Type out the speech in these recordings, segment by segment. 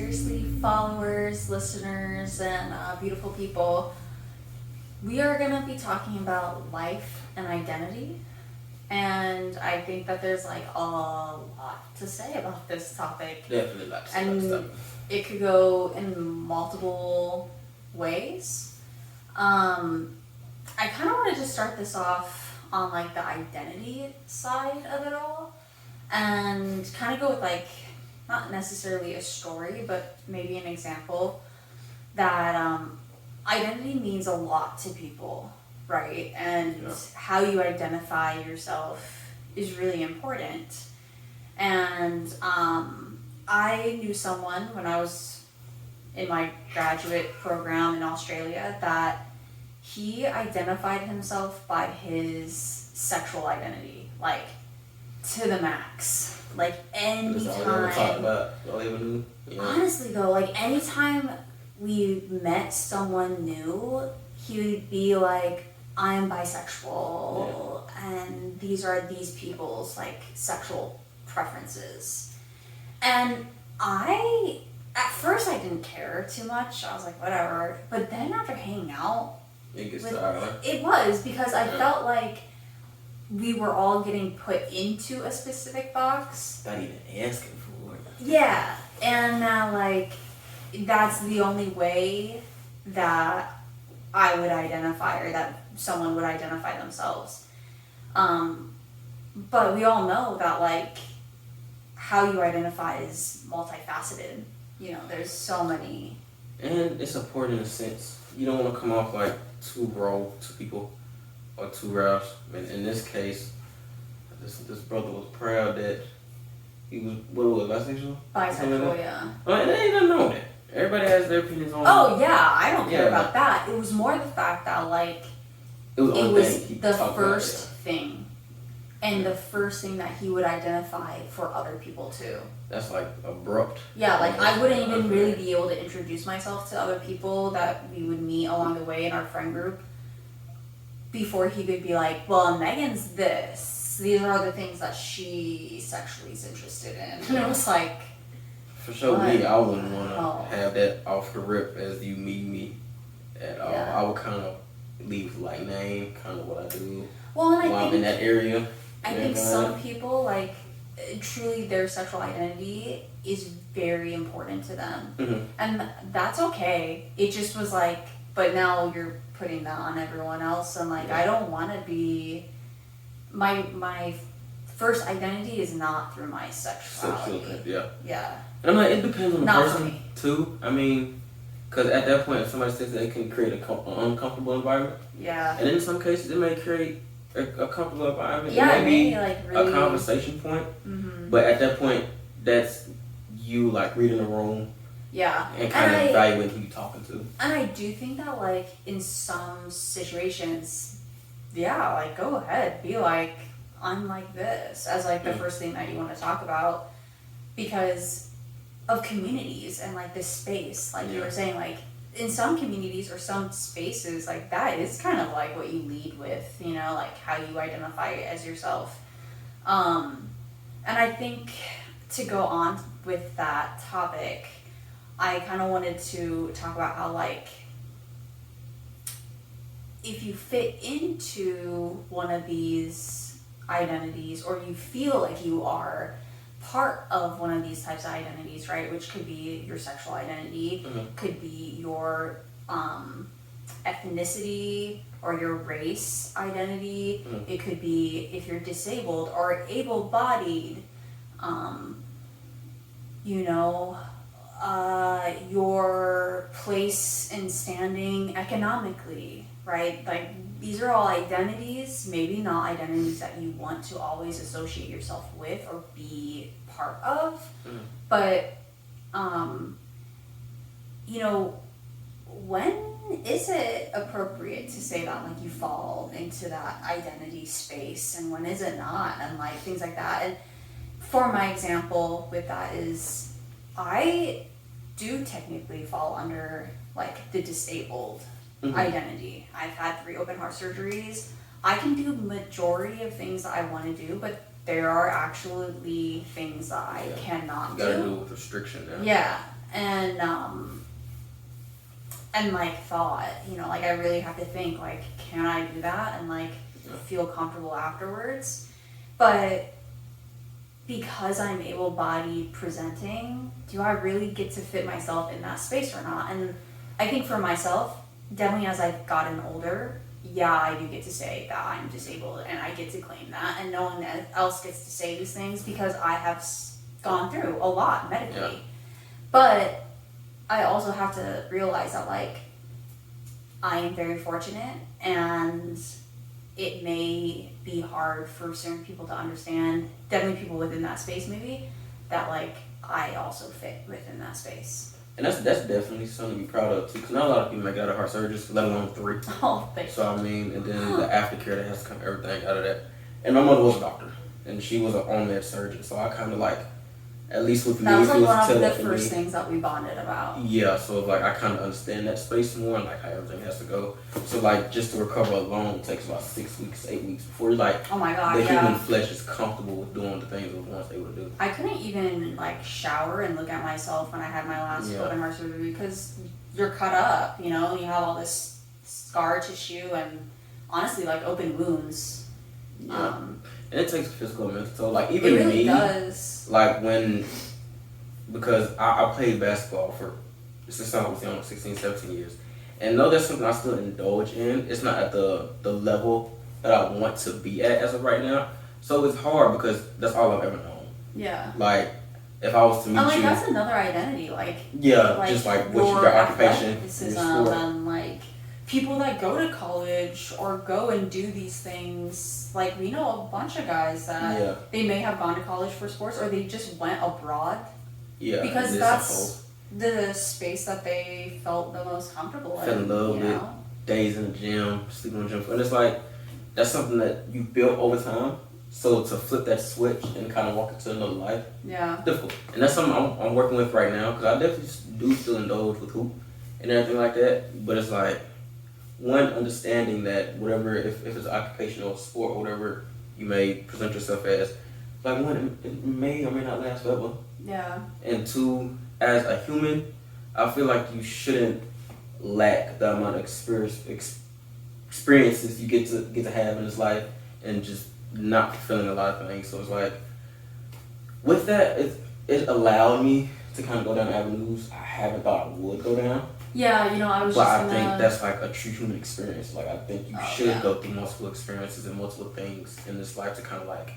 seriously, followers, listeners, and beautiful people. We are going to be talking about life and identity. And I think that there's like a lot to say about this topic. Definitely like to say And about stuff. it could go in multiple ways. I kind of wanted to start this off on like the identity side of it all. And kind of go with like, not necessarily a story, but maybe an example that identity means a lot to people, right? And how you identify yourself is really important. And I knew someone when I was in my graduate program in Australia that he identified himself by his sexual identity, like to the max. Like That's all we ever talk anytime. about. All we ever do. Yeah. Honestly though, like anytime we met someone new, he would be like, I'm bisexual, and these are these people's like sexual preferences. And at first I didn't care too much. I was like, whatever. But then after hanging out, It gets tired. it was because I felt like we were all getting put into a specific box. Not even asking for it. Yeah, and now like that's the only way that I would identify or that someone would identify themselves. But we all know that like how you identify is multifaceted. You know, there's so many. And it's important in a sense. You don't want to come off like too raw to people or too rash. And in this case, this brother was proud that he was, what was bisexual? Bisexual, yeah. Well, they ain't nothing wrong with that. Everybody has their opinions on Oh yeah, I don't care Yeah. about that. It was more the fact that like it was, it was the talked first about, thing, and the first thing that he would identify for other people too. That's like abrupt. Yeah, like I wouldn't even really be able to introduce myself to other people that we would meet along the way in our friend group before he could be like, well, Megan's this. These are the things that she sexually is interested in. And it was like, For sure, me, I wouldn't want Oh. to have that off the rip as you meet me at all. Yeah. I would kind of leave like name, kind of what I do well, and while I I'm in think that area. I think some people like truly their sexual identity is very important to them, Mm-hmm. and that's okay. It just was like, but now you're putting that on everyone else, and like I don't want to be my first identity is not through my sexuality. Yeah. Yeah. And I'm like, it depends on the Not for person me. too. I mean, because at that point, if somebody says that it can create an uncomfortable environment, Yeah. and in some cases, it may create a comfortable environment. Yeah, it may be like really a conversation point. Mm-hmm. But at that point, that's you like reading the room Yeah. and kind of evaluating who you're talking to. And I do think that like in some situations, yeah, like go ahead, be like, I'm like this as like the first thing that you want to talk about because of communities and like this space, like you were saying, like in some communities or some spaces, like that is kind of like what you lead with, you know, like how you identify as yourself. And I think to go on with that topic, I kind of wanted to talk about how like if you fit into one of these identities or you feel like you are part of one of these types of identities, right, which could be your sexual identity, could be your ethnicity or your race identity, it could be if you're disabled or able-bodied, you know, your place in standing economically, right? Like these are all identities, maybe not identities that you want to always associate yourself with or be part of, but you know, when is it appropriate to say that like you fall into that identity space and when is it not, and like things like that. And for my example with that is I do technically fall under like the disabled identity. I've had 3 open heart surgeries. I can do majority of things that I want to do, but there are actually things that I cannot You gotta do. do it with restriction now. Yeah, and and like thought, like I really have to think like, can I do that and like feel comfortable afterwards? But because I'm able-bodied presenting, do I really get to fit myself in that space or not? And I think for myself, definitely as I've gotten older, yeah, I do get to say that I'm disabled and I get to claim that, and no one else gets to say these things because I have gone through a lot medically. Yeah. But I also have to realize that like I am very fortunate, and it may be hard for certain people to understand, definitely people within that space maybe, that like I also fit within that space. And that's definitely something to be proud of too, because not a lot of people make it out of heart surgeries, let alone 3. Oh, thank you. So I mean, and then the aftercare that has to come, everything out of that. And my mother was a doctor, and she was an on-med surgeon, so I kind of like, at least with me, That was if like it was one of the to me, first things that we bonded about. yeah, so like I kind of understand that space more and like how everything has to go. So like just to recover alone takes about 6 weeks, 8 weeks before you're like Oh my god, the yeah. human flesh is comfortable with doing the things it was once able to do. I couldn't even like shower and look at myself when I had my last Yeah. open heart surgery because you're cut up, you have all this scar tissue and honestly like open wounds. Yeah. And it takes physical and mental toll. Like It even really me, does. like because I played basketball since I was young, 16, 17 years. And though that's something I still indulge in, it's not at the level that I want to be at as of right now. So it's hard because that's all I've ever known. Yeah. Like, if I was to meet And like you... that's another identity, like just like what's your occupation, your athleticism, sport. and like people that go to college or go and do these things, like we know a bunch of guys that they may have gone to college for sports or they just went abroad. Yeah, because that's the space that they felt the most comfortable in. Fell in love with days in the gym, sleeping in the gym. And it's like, that's something that you built over time. So to flip that switch and kind of walk into another life, difficult. And that's something I'm working with right now, because I definitely do still indulge with hoop and everything like that. But it's like, one, understanding that whatever, if it's an occupational sport or whatever you may present yourself as, like one, it may or may not last forever. Yeah. And 2, as a human, I feel like you shouldn't lack the amount of experiences you get to have in this life and just not fulfilling a lot of things. So it's like, with that, it allowed me to kind of go down avenues I haven't thought I would go down. Yeah, I was but just I think that's like a true human experience. Like, I think you should go through multiple experiences and multiple things in this life to kind of like,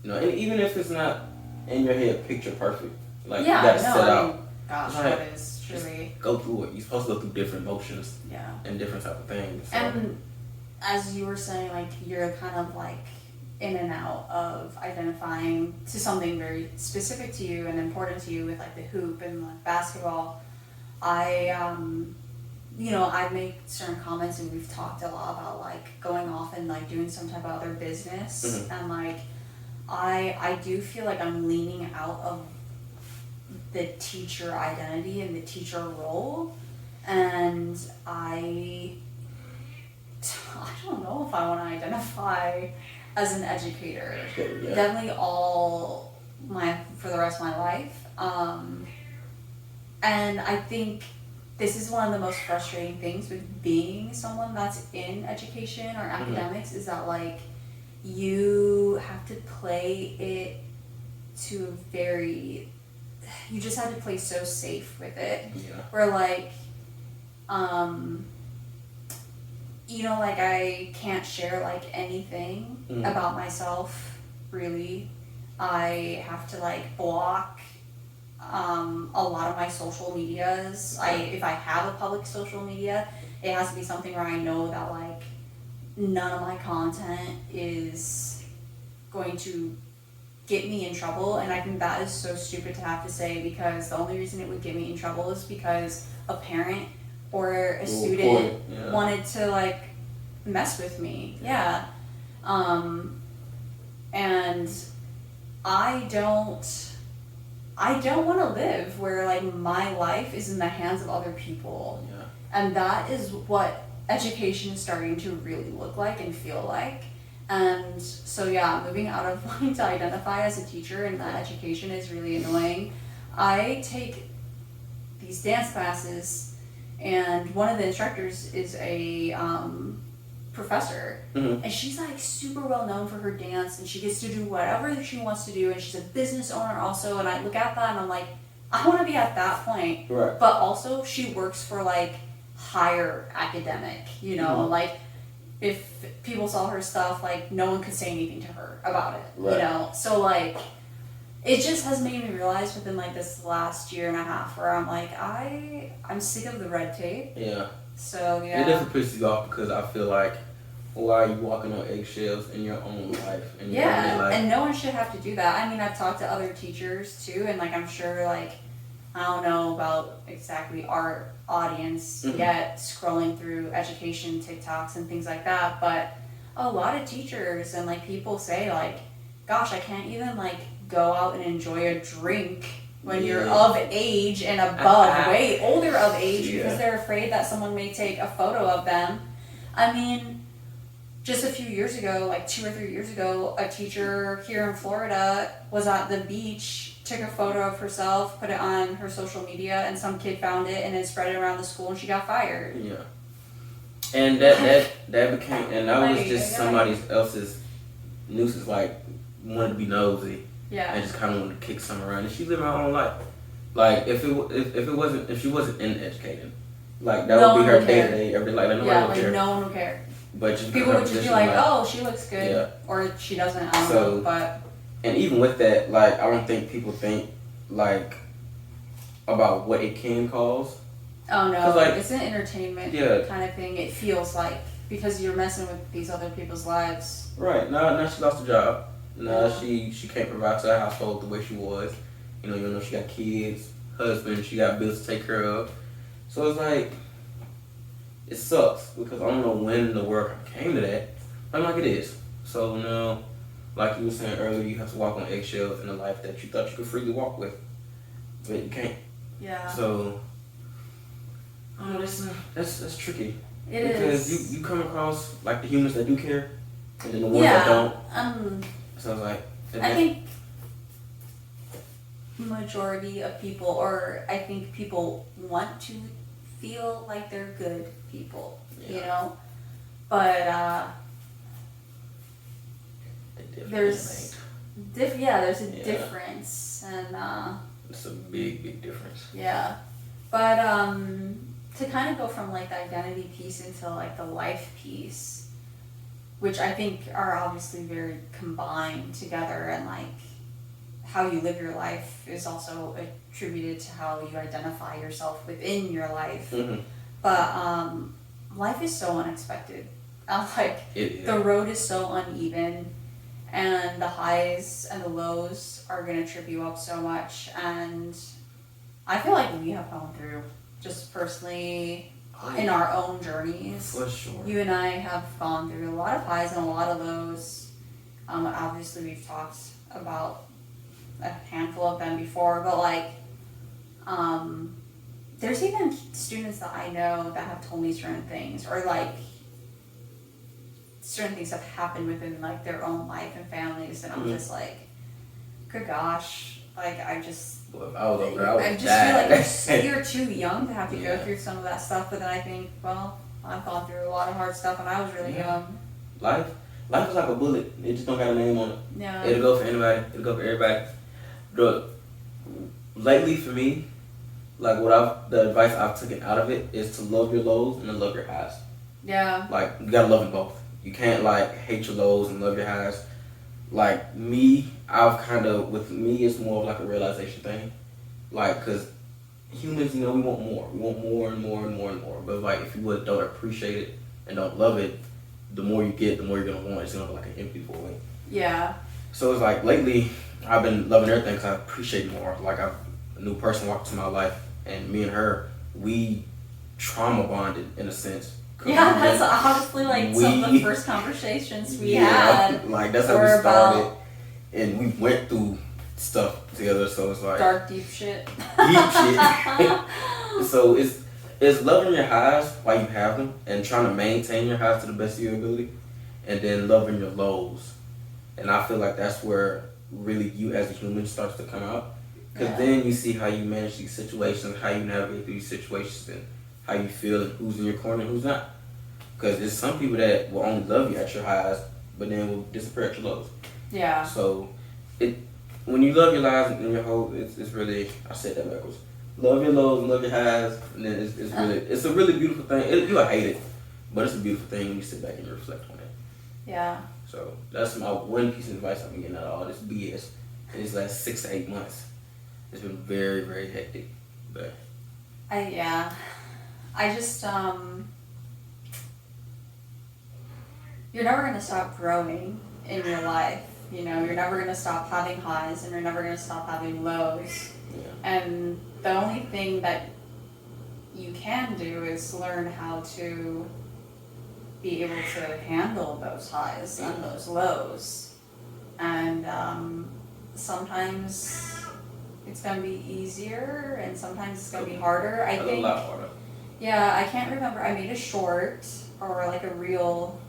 and even if it's not in your head picture perfect, like you gotta set out. Gosh, like, that is truly. Go through it. You're supposed to go through different emotions. Yeah. And different type of things. So. And as you were saying, like you're kind of like in and out of identifying to something very specific to you and important to you with like the hoop and like basketball. I make certain comments and we've talked a lot about like going off and like doing some type of other business and like I do feel like I'm leaning out of the teacher identity and the teacher role, and I don't know if I want to identify as an educator. Yeah. Definitely for the rest of my life. And I think this is one of the most frustrating things with being someone that's in education or academics is that like you have to play it to you just have to play so safe with it. Yeah. Where like, like I can't share like anything about myself really. I have to like block a lot of my social medias. If I have a public social media, it has to be something where I know that like none of my content is going to get me in trouble, and I think that is so stupid to have to say, because the only reason it would get me in trouble is because a parent or a student wanted to like mess with me. Yeah. And I don't want to live where like my life is in the hands of other people. Yeah. And that is what education is starting to really look like and feel like. And so moving out of wanting to identify as a teacher and that education is really annoying. I take these dance classes, and one of the instructors is a professor, and she's like super well known for her dance, and she gets to do whatever she wants to do, and she's a business owner also. And I look at that and I'm like, I want to be at that point, Right. but also she works for like higher academic, you know, like if people saw her stuff, like no one could say anything to her about it, Right. you know. So like it just has made me realize within like this last year and a half where I'm like, I'm sick of the red tape. Yeah. So yeah. It definitely pisses you off because I feel like, why are you walking on eggshells in your own life? And your Yeah, life? and no one should have to do that. I mean, I've talked to other teachers too, and like I'm sure like I don't know about exactly our audience yet, scrolling through education TikToks and things like that, but a lot of teachers and like people say like, gosh, I can't even like go out and enjoy a drink when you're of age and above, way older of age, because they're afraid that someone may take a photo of them. I mean, just a few years ago, like 2 or 3 years ago, a teacher here in Florida was at the beach, took a photo of herself, put it on her social media, and some kid found it and then spread it around the school, and she got fired. Yeah. And that became, and that was Like, just somebody else's nuisance, like wanted to be nosy. Yeah. And just kind of wanted to kick some around, and she lived her own life. Like if she wasn't in educating, like that No would be one her would day care. to day, every like nobody Yeah, would like care. no one would care. But just People her would just be position, like, oh, she looks good, Yeah. or she doesn't, I don't So- know, but And even with that, like I don't think people think like about what it can cause. oh no, 'Cause, like, it's an entertainment Yeah. kind of thing, it feels like, because you're messing with these other people's lives. Right. Now she lost her job. Now Yeah. she can't provide to her household the way she was. You know, she got kids, husband, she got bills to take care of. So it's like, it sucks because I don't know when the world came to that. I'm like, it is. So now, like you were saying earlier, you have to walk on eggshells in a life that you thought you could freely walk with, but you can't. Yeah. So, oh, that's tricky. It because is. you come across like the humans that do care, and then the ones that don't. So it's like, I think majority of people, or I think people want to feel like they're good people, you know, but there's there's a difference, and it's a big difference. yeah, but to kind of go from like the identity piece into like the life piece, which I think are obviously very combined together, and like how you live your life is also attributed to how you identify yourself within your life. But life is so unexpected. Like the road is so uneven, and the highs and the lows are gonna trip you up so much. And I feel like we have gone through, just personally in our own journeys. For sure. You and I have gone through a lot of highs and a lot of lows. Obviously we've talked about a handful of them before, but like, there's even students that I know that have told me certain things, or like certain things have happened within like their own life and families, and I'm just like, good gosh, like I just, well, if I was over there, I would I just die. feel like you're too young to have to go through some of that stuff. But then I think, well, I've gone through a lot of hard stuff when I was really young. Life is like a bullet. It just don't got a name on it. Yeah. It'll go for anybody. It'll go for everybody. Lately for me, like the advice I've taken out of it is to love your lows and to love your highs. Yeah. Like you gotta love them both. You can't like hate your lows and love your highs. Like me, with me it's more of like a realization thing. Like, cause humans, we want more. We want more and more and more and more. But like if you don't appreciate it and don't love it, the more you get, the more you're gonna want. It's gonna be like an empty void. Yeah. So it's like lately, I've been loving everything because I appreciate more. Like a new person walked into my life, and me and her, we trauma bonded in a sense. Yeah, that's honestly like some of the first conversations we had. Like that's how we started, and we went through stuff together. So it's like dark, deep shit. Deep shit. So it's loving your highs while you have them, and trying to maintain your highs to the best of your ability, and then loving your lows. And I feel like that's where really you as a human starts to come out. Because then you see how you manage these situations, how you navigate through these situations, and how you feel, and who's in your corner and who's not. Because there's some people that will only love you at your highs, but then will disappear at your lows. Yeah. So, when you love your lives and your whole, it's really, I said that backwards. Love your lows and love your highs, and then it's a really beautiful thing. You'll hate it, but it's a beautiful thing when you sit back and you reflect on it. Yeah. So that's my one piece of advice I've been getting out of all this BS in these last 6 to 8 months. It's been very, very hectic, but I just you're never gonna stop growing in your life. You know, you're never gonna stop having highs, and you're never gonna stop having lows. yeah. And the only thing that you can do is learn how to be able to handle those highs and those lows. And sometimes it's gonna be easier, and sometimes it's gonna be harder. I think. A lot harder. Yeah, I can't remember. I made a short or like a reel,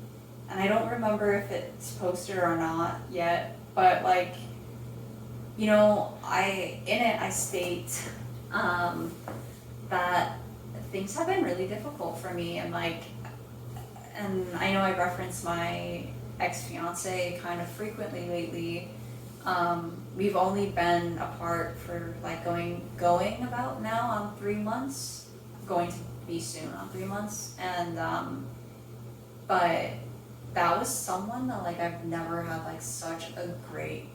and I don't remember if it's posted or not yet. But like, you know, I state that things have been really difficult for me, and like, and I know I reference my ex-fiance kind of frequently lately. We've only been apart for like going about now on 3 months, going to be soon on 3 months, and but that was someone that like I've never had like such a great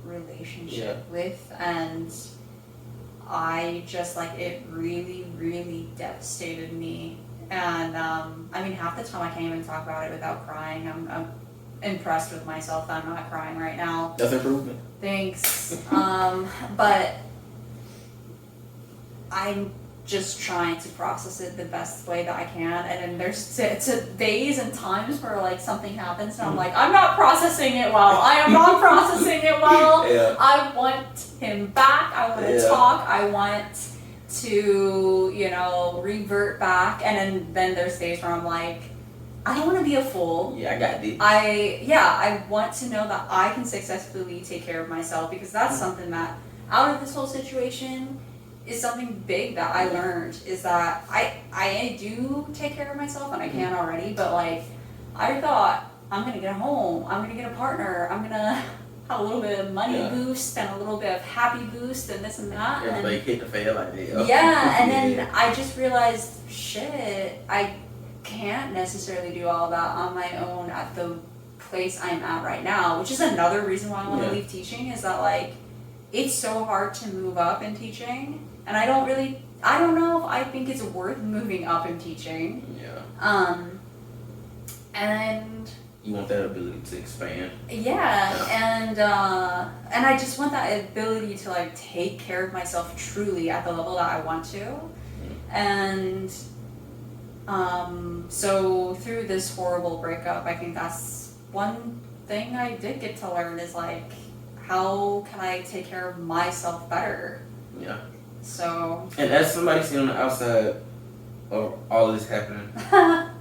relationship with, and I just like it really, really devastated me. And I mean, half the time I can't even talk about it without crying. I'm impressed with myself that I'm not crying right now. That's improvement. Thanks. But I'm just trying to process it the best way that I can. And then there's days and times where like something happens and I'm like, I'm not processing it well. I am not processing it well. Yeah. I want him back. I want to talk. I want to, you know, revert back. And then there's days where I'm like, I don't want to be a fool. Yeah, I got this. I want to know that I can successfully take care of myself, because that's something that out of this whole situation is something big that I learned, is that I do take care of myself, and I can already, but like I thought I'm gonna get a home, I'm gonna get a partner, I'm gonna have a little bit of money boost and a little bit of happy boost and this and that. Everybody hit the fan like that. Yeah, and then I just realized, shit, I can't necessarily do all that on my own at the place I'm at right now, which is another reason why I want to leave teaching, is that like it's so hard to move up in teaching, and I don't know if I think it's worth moving up in teaching. Yeah. And you want that ability to expand. Yeah, and I just want that ability to like take care of myself truly at the level that I want to. And so through this horrible breakup, I think that's one thing I did get to learn, is like, how can I take care of myself better? Yeah. So. And as somebody sitting on the outside of all of this happening,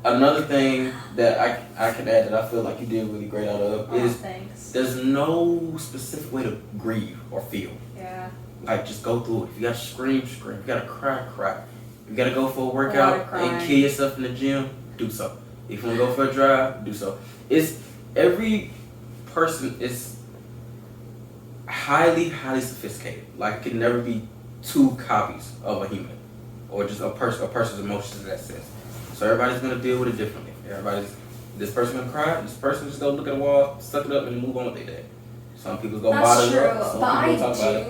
another thing that I can add that I feel like you did really great out of is thanks. There's no specific way to grieve or feel. Yeah. Like, just go through it. If you gotta scream, scream. If you gotta cry, cry. If you gotta go for a workout and kill yourself in the gym, do so. If you wanna go for a drive, do so. It's every person is highly, highly sophisticated. Like, it can never be two copies of a human, or just a person's emotions in that sense. So everybody's gonna deal with it differently. This person gonna cry, this person just go look at the wall, suck it up, and move on with their day. Some people go bottle it up, some people talk about it.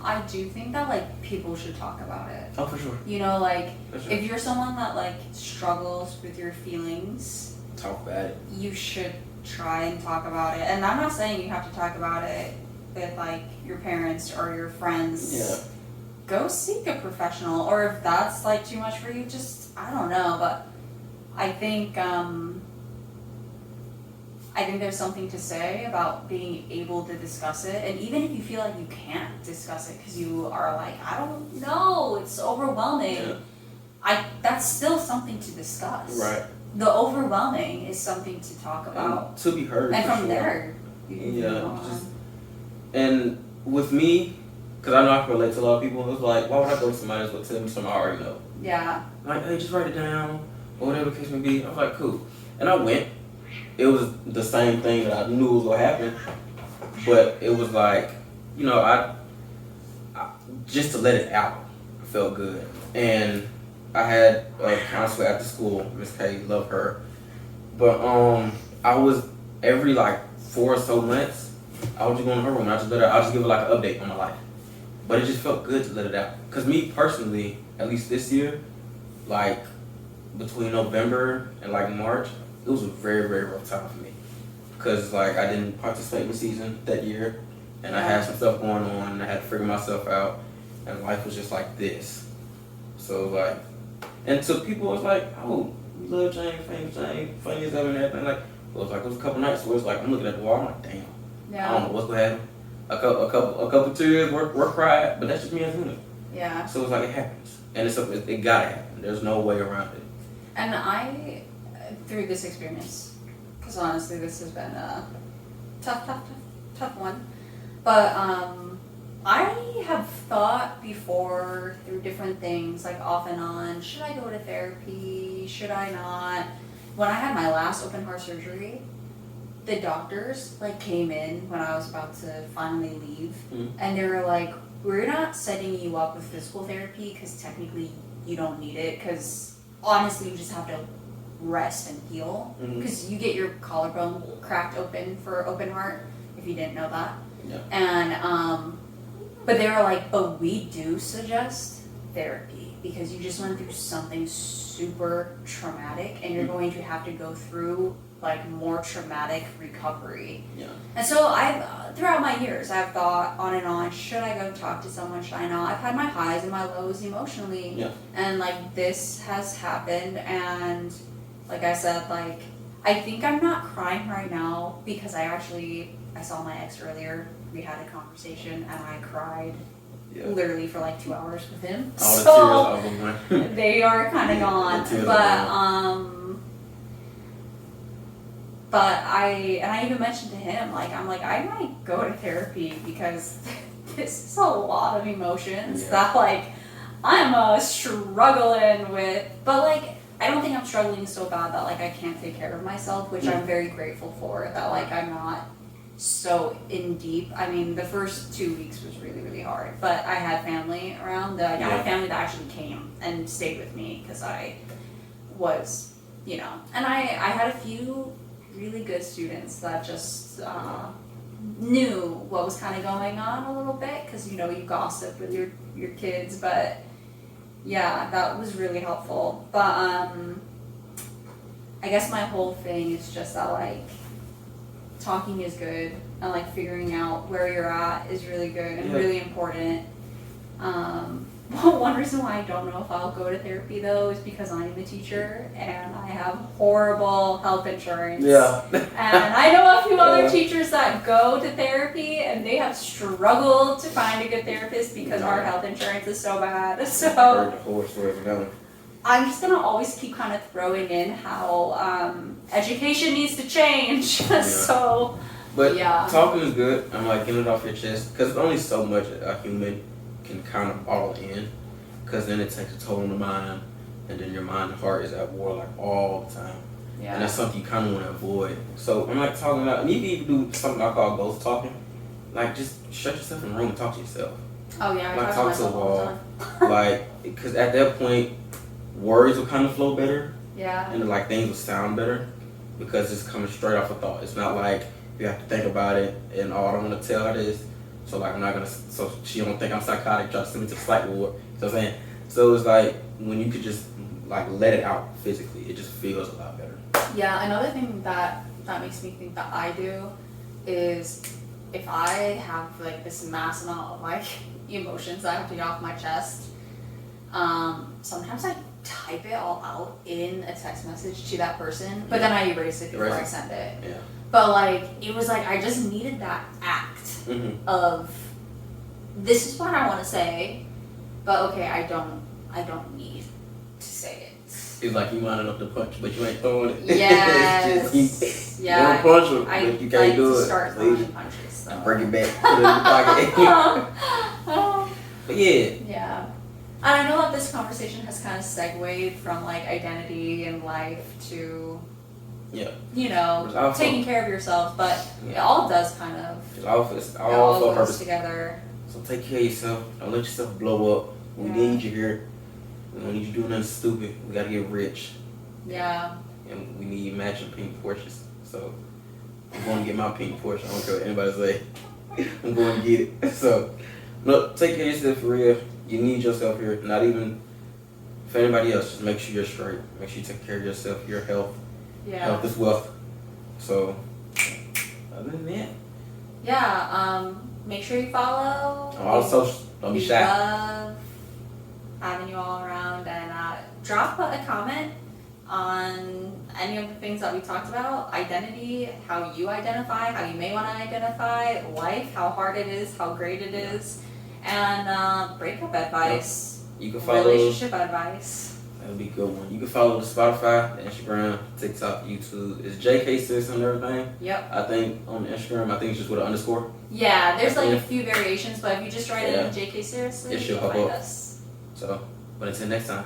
I do think that like people should talk about it. Oh, for sure. You know, like if you're someone that like struggles with your feelings, talk about it. You should try and talk about it. And I'm not saying you have to talk about it with like your parents or your friends. Yeah. Go seek a professional, or if that's like too much for you, just I don't know. But I think there's something to say about being able to discuss it, and even if you feel like you can't discuss it because you are like, I don't know, it's overwhelming. Yeah. That's still something to discuss. Right. The overwhelming is something to talk about. And to be heard. And from sure. there, you and with me, because I know I can relate to a lot of people. It was like, why would I go to somebody else but tell me something I already know? Yeah. Like, hey, just write it down, or whatever the case may be. I was like, cool. And I went. It was the same thing that I knew was going to happen. But it was like, you know, I just to let it out, I felt good. And I had a counselor at the school, Miss K, love her. But I was every like 4 or so months, I would just go in her room and I'll just give her like an update on my life. But it just felt good to let it out. Cause me personally, at least this year, like between November and like March, it was a very, very rough time for me. Cause like I didn't participate in the season that year, and I had some stuff going on, and I had to figure myself out, and life was just like this. So like, and to people it was like, oh, we love Jane, famous Jane, funny as ever and everything. Like, it was a couple nights where it's like I'm looking at the wall, I'm like, damn, I don't know what's gonna happen. A couple tears were cried, but that's just me as a human. Yeah. So it's like it happens, and it gotta happen. There's no way around it. And I, through this experience, because honestly this has been a tough one, but I have thought before through different things, like off and on, should I go to therapy, should I not? When I had my last open heart surgery, the doctors like came in when I was about to finally leave, and they were like, we're not setting you up with physical therapy because technically you don't need it, because honestly you just have to rest and heal, because you get your collarbone cracked open for open heart, if you didn't know that. Yeah. And but they were like, but we do suggest therapy because you just went through something super traumatic and you're going to have to go through like more traumatic recovery. Yeah. And so I've throughout my years I've thought on and on, should I go talk to someone, should I not? I've had my highs and my lows emotionally. Yeah. And like this has happened, and like I said, like I think I'm not crying right now because I saw my ex earlier. We had a conversation and I cried literally for like 2 hours with him. All the tears of them. They are kind of gone. But I even mentioned to him, like, I'm like, I might go to therapy because this is a lot of emotions that like I'm struggling with. But like, I don't think I'm struggling so bad that like I can't take care of myself, which I'm very grateful for, that like I'm not so in deep. I mean, the first 2 weeks was really, really hard, but I had family around. I had family that actually came and stayed with me because I was, you know, and I had a few really good students that just knew what was kind of going on a little bit, because you know you gossip with your kids, but yeah, that was really helpful. But I guess my whole thing is just that like talking is good, and like figuring out where you're at is really good and really important. One reason why I don't know if I'll go to therapy though is because I'm a teacher and I have horrible health insurance. Yeah. And I know a few other teachers that go to therapy and they have struggled to find a good therapist because our health insurance is so bad. So I heard the horror stories about them. I'm just gonna always keep kind of throwing in how education needs to change. So but talking is good. I'm like, getting it off your chest, because there's only so much a human can kind of bottle in, because then it takes a toll on the mind, and then your mind and heart is at war like all the time. Yeah. And that's something you kind of want to avoid. So I'm like talking about, and you can even do something I call ghost talking. Like just shut yourself in the room and talk to yourself. Oh yeah, like talk to the wall. Like, because at that point, words will kind of flow better. Yeah. And like things will sound better because it's coming straight off a thought. It's not like you have to think about it and I don't want to tell her this. So like I'm not gonna, so she don't think I'm psychotic, try to send me to the psych ward. You know what I'm saying? So it's like when you could just like let it out physically, it just feels a lot better. Yeah, another thing that makes me think that I do is if I have like this mass amount of like emotions that I have to get off my chest, sometimes I type it all out in a text message to that person, but then I erase it before I send it. Yeah. But like it was like I just needed that act of this is what I want to say, but okay, I don't need to say it. It's like you lining up the punch, but you ain't throwing it. Yes. It's just you Yeah. want to punch him, I but you can't like do to it. start So you throwing punches. So. just bring it back, put it in your pocket. But yeah. Yeah. And I know that this conversation has kind of segued from like identity and life to, Yeah. you know, taking care of yourself, but it all does kind of, It's all it for a all goes purpose. together. So take care of yourself. Don't let yourself blow up. We need you here. We don't need you doing nothing stupid. We gotta get rich. Yeah. And we need matching pink Porsches. So I'm going to get my pink Porsche. I don't care what anybody say. I'm going to get it. So look, take care of yourself for real. You need yourself here. Not even for anybody else. Just make sure you're straight. Make sure you take care of yourself. Your health. Yeah. Health is wealth. So other than that, Yeah. Make sure you follow. on all socials. Don't be We shy. love having you all around, and drop a comment on any of the things that we talked about. Identity, how you identify, how you may want to identify, life, how hard it is, how great it is, and breakup advice, You can follow. relationship advice. That'll be a good one. You can follow the Spotify, the Instagram, TikTok, YouTube. It's JK6 and everything. Yep. I think on Instagram, I think it's just with an underscore. Yeah, there's like Yeah. a few variations, but if you just write Yeah. in JK seriously, It should you'll pop find up. us. So, but until next time.